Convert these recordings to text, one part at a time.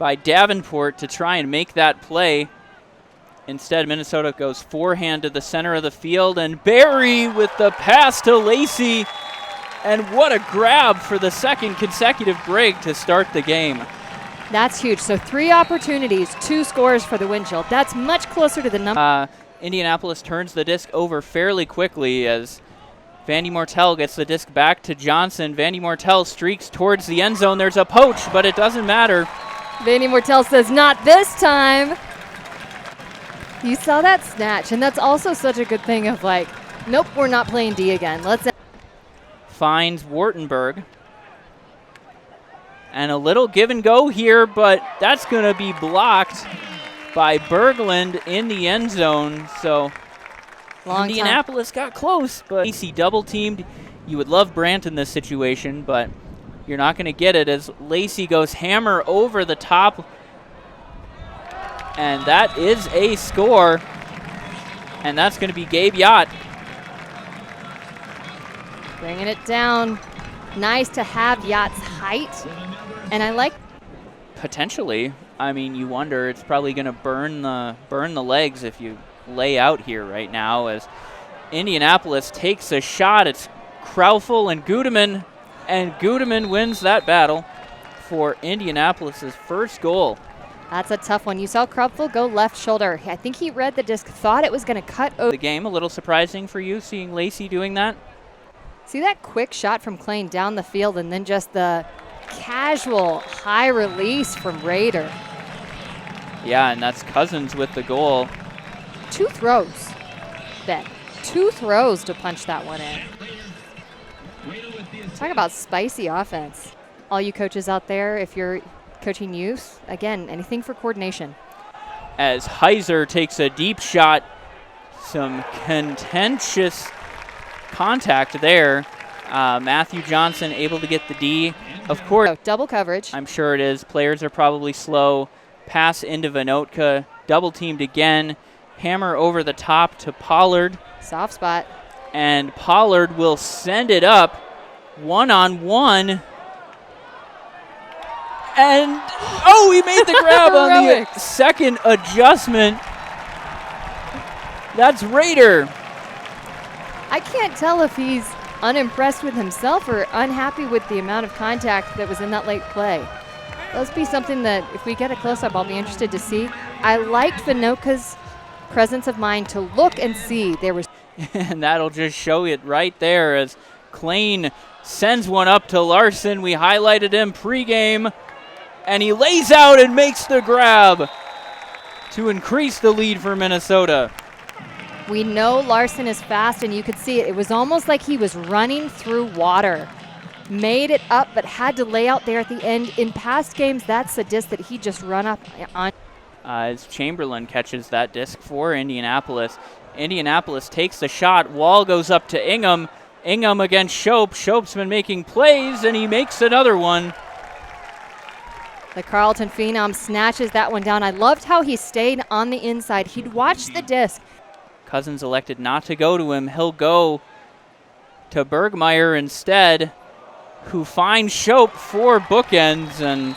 by Davenport to try and make that play. Instead, Minnesota goes forehand to the center of the field, and Barry with the pass to Lacey. And what a grab for the second consecutive break to start the game. That's huge. So 3 opportunities, 2 scores for the Windshield. That's much closer to the number. Indianapolis turns the disc over fairly quickly as Vandy Mortel gets the disc back to Johnson. Vandy Mortel streaks towards the end zone. There's a poach, but it doesn't matter. Vandy Mortel says, not this time. You saw that snatch, and that's also such a good thing of like, nope, we're not playing D again. Let's finds Wartenberg. And a little give and go here, but that's going to be blocked by Berglund in the end zone. So Indianapolis got close, but Lacey double teamed. You would love Brandt in this situation, but you're not going to get it as Lacey goes hammer over the top. And that is a score. And that's going to be Gabe Yacht. Bringing it down. Nice to have Yacht's height. And I like. Potentially. I mean, you wonder, it's probably going to burn the legs if you lay out here right now as Indianapolis takes a shot. It's Kraufel and Gudeman wins that battle for Indianapolis's first goal. That's a tough one. You saw Kraufel go left shoulder. I think he read the disc, thought it was going to cut over the game. A little surprising for you seeing Lacey doing that. See that quick shot from Klein down the field and then just the casual high release from Rader. Yeah, and that's Cousins with the goal. 2 throws, Ben. 2 throws to punch that one in. Talk about spicy offense. All you coaches out there, if you're coaching youth, again, anything for coordination. As Heiser takes a deep shot, some contentious contact there. Matthew Johnson able to get the D. Of course. Oh, double coverage. I'm sure it is. Players are probably slow. Pass into Vanotka. Double teamed again. Hammer over the top to Pollard. Soft spot. And Pollard will send it up one-on-one. And, oh, he made the grab on the second adjustment. That's Rader. I can't tell if he's unimpressed with himself or unhappy with the amount of contact that was in that late play. That'll be something that if we get a close-up, I'll be interested to see. I liked Vanotka's presence of mind to look and see there was. And that'll just show it right there as Klein sends one up to Larson. We highlighted him pregame, and he lays out and makes the grab to increase the lead for Minnesota. We know Larson is fast, and you could see it. It was almost like he was running through water. Made it up, but had to lay out there at the end. In past games, that's the disc that he just run up on. As Chamberlain catches that disc for Indianapolis. Indianapolis takes the shot. Wall goes up to Ingham. Ingham against Shope. Shope's been making plays, and he makes another one. The Carleton Phenom snatches that one down. I loved how he stayed on the inside. He'd watched the disc. Cousins elected not to go to him. He'll go to Bergmeyer instead, who finds Shope for bookends, and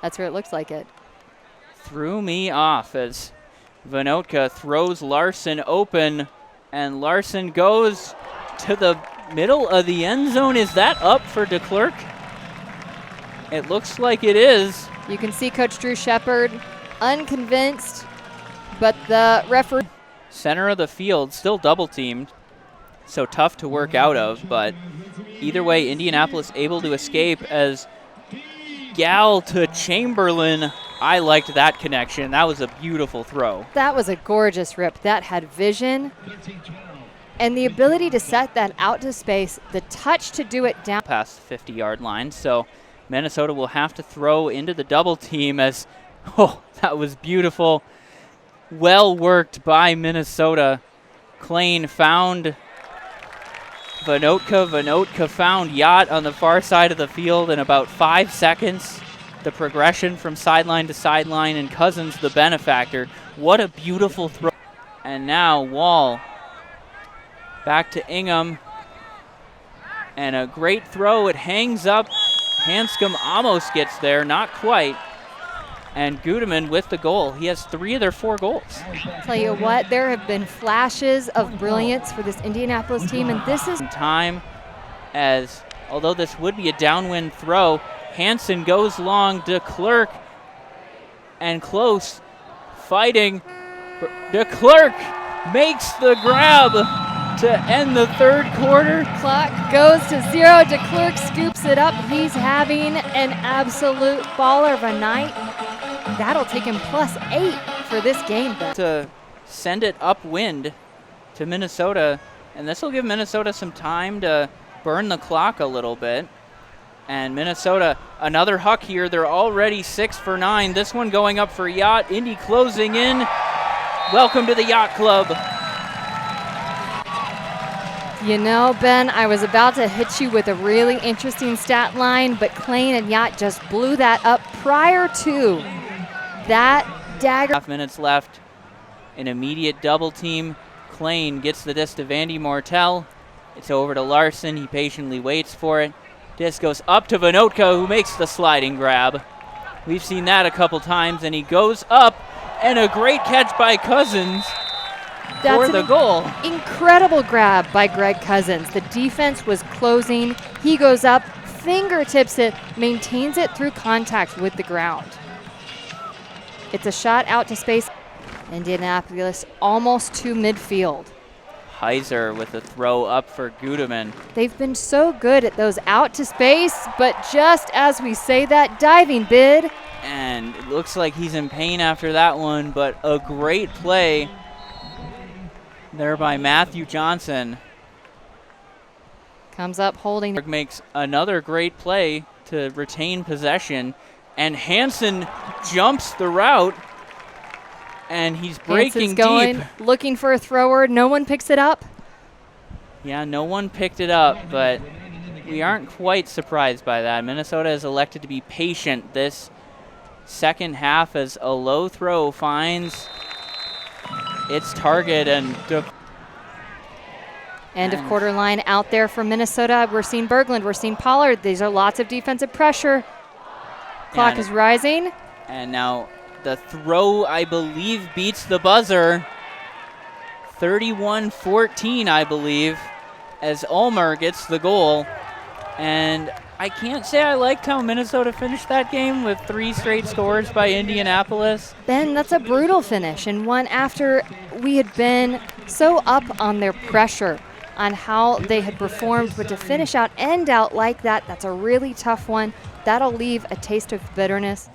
that's where it looks like it. Threw me off as Vanotka throws Larson open, and Larson goes to the middle of the end zone. Is that up for DeClercq? It looks like it is. You can see Coach Drew Shepard unconvinced, but the referee. Center of the field, still double teamed, so tough to work out of, but either way, Indianapolis able to escape as Gal to Chamberlain. I liked that connection. That was a beautiful throw. That was a gorgeous rip. That had vision and the ability to set that out to space, the touch to do it down past the 50-yard line. So Minnesota will have to throw into the double team as, oh, that was beautiful. Well worked by Minnesota. Klein found Vanotka. Vanotka found Yacht on the far side of the field in about 5 seconds. The progression from sideline to sideline, and Cousins the benefactor. What a beautiful throw. And now Wall back to Ingham. And a great throw. It hangs up. Hanscom almost gets there, not quite. And Gudeman with the goal. He has 3 of their 4 goals. Tell you what, there have been flashes of brilliance for this Indianapolis team, and this is time as, although this would be a downwind throw, Hansen goes long, DeClerc and close, fighting. DeClerc makes the grab to end the 3rd quarter. Clock goes to 0. DeClerc scoops it up. He's having an absolute baller of a night. That'll take him +8 for this game. To send it upwind to Minnesota, and this will give Minnesota some time to burn the clock a little bit. And Minnesota, another huck here. They're already 6 for 9. This one going up for Yacht. Indy closing in. Welcome to the Yacht Club. You know, Ben, I was about to hit you with a really interesting stat line, but Klein and Yacht just blew that up prior to that dagger. 5 minutes left. An immediate double team. Klein gets the disc to Vandy Mortel. It's over to Larson. He patiently waits for it. Disc goes up to Vinotka, who makes the sliding grab. We've seen that a couple times, and he goes up, and a great catch by Cousins for the goal. Incredible grab by Greg Cousins. The defense was closing. He goes up, fingertips it, maintains it through contact with the ground. It's a shot out to space. Indianapolis almost to midfield. Heiser with a throw up for Gudeman. They've been so good at those out to space, but just as we say that, diving bid. And it looks like he's in pain after that one, but a great play there by Matthew Johnson. Comes up holding. Makes another great play to retain possession, and Hansen jumps the route. And he's breaking deep. Looking for a thrower. No one picks it up. Yeah, no one picked it up, but we aren't quite surprised by that. Minnesota has elected to be patient this second half as a low throw finds its target. And end of quarter line out there for Minnesota. We're seeing Berglund. We're seeing Pollard. These are lots of defensive pressure. Clock is rising. And now the throw, I believe, beats the buzzer. 31-14, I believe, as Ulmer gets the goal. And I can't say I liked how Minnesota finished that game with 3 straight scores by Indianapolis. Ben, that's a brutal finish, and one after we had been so up on their pressure on how they had performed, but to finish out, end out like that, that's a really tough one. That'll leave a taste of bitterness.